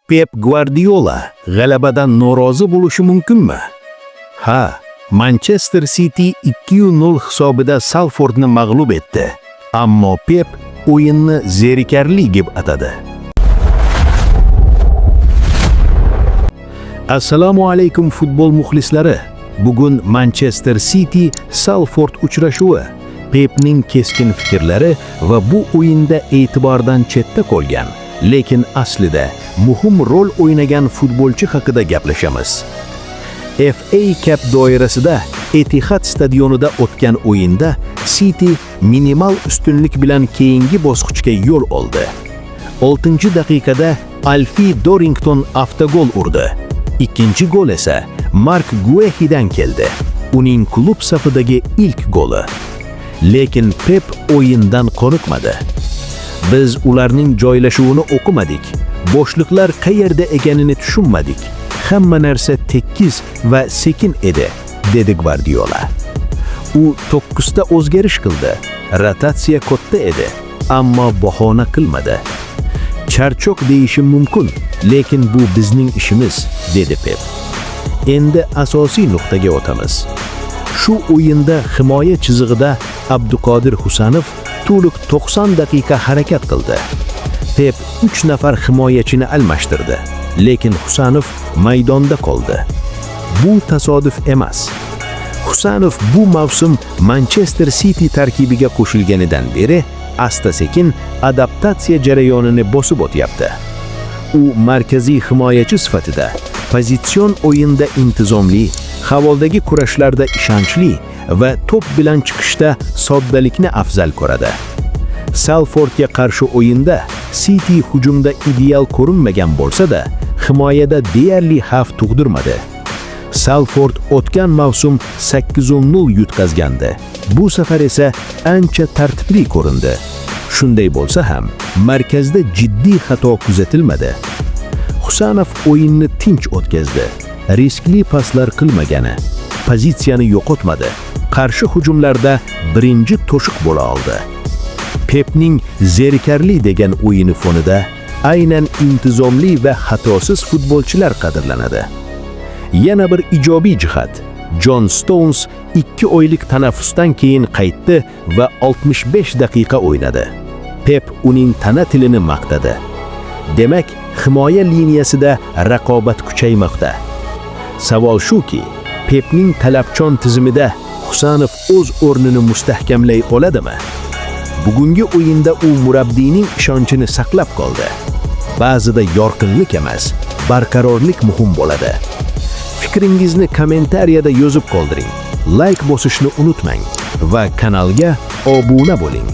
Pep Guardiola g'alabadan norozi bo'lishi mumkinmi? Ha, Manchester City 2-0 hisobida Salfordni mag'lub etdi. Ammo Pep o'yinni zerikarli deb atadi. Assalomu alaykum futbol muxlislari. Bugun Manchester City Salford uchrashuvi, Pepning keskin fikrlari va bu o'yinda e'tibordan chetda qolgan, lekin aslida muhim rol o'ynagan futbolchi haqida gaplashamiz. FA Cup doirasida Etihad stadionida o'tgan o'yinda City minimal ustunlik bilan keyingi bosqichga yo'l oldi. 6-daqiqada Alfie Dorrington avtogol urdi. Ikkinchi gol esa Mark Guehi'dan keldi. Uning klub safidagi ilk goli. Lekin Pep o'yindan qoniqmadi. Biz ularning joylashuvini o'qimadik. Bo'shliqlar qayerda ekanini tushunmadik. Hamma narsa tekis va sekin edi, dedi Guardiola. U 9 ta o'zgarish qildi. Rotatsiya katta edi, ammo bahona qilmadi. Charchoq deyishim mumkin, lekin bu bizning ishimiz, dedi Pep. Endi asosiy nuqtaga o'tamiz. Shu o'yinda himoya chizig'ida Abduqodir Husanov to'liq 90 daqiqa harakat qildi. Pep 3 nafar himoyachini almashtirdi, lekin Husanov maydonda qoldi. Bu tasodif emas. Husanov bu mavsum Manchester City tarkibiga qo'shilganidan beri asta-sekin adaptatsiya jarayonini bosib o'tyapti. U markaziy himoyachi sifatida pozitsion o'yinda intizomli, havoldagi kurashlarda ishonchli va to'p bilan chiqishda soddalikni afzal ko'radi. Salfordga qarshi o'yinda City hujumda ideal ko'rinmagan bo'lsa-da, himoyada deyarli xavf tug'dirmadi. Salford o'tgan mavsum 8-0 yutqazgandi. Bu safar esa ancha tartibli ko'rindi. Shunday bo'lsa ham, markazda jiddiy xato kuzatilmadi. Husanov o'yinni tinch o'tkazdi. Riskli paslar qilmagani, pozitsiyani yo'qotmadi. Qarshi hujumlarda birinchi to'siq bo'la oldi. Pepning zerikarli degan o'yini fonida aynan intizomli va xatosiz futbolchilar qadrlanadi. Yana bir ijobiy jihat, John Stones 2 oylik tanaffusdan keyin qaytdi va 65 daqiqa o'ynadi. Pep uning tana tilini maqtadi. Demak, himoya liniyasida raqobat kuchaymoqda. Savol shuki, Pepning talabchan tizimida Husanov o'z o'rnini mustahkamlay oladimi? Bugungi o'yinda u murabbiyning ishonchini saqlab qoldi. Ba'zida yorqinlik emas, barqarorlik muhim bo'ladi. Fikringizni kommentariyada yozib qoldiring. Like bosishni unutmang va kanalga obuna bo'ling.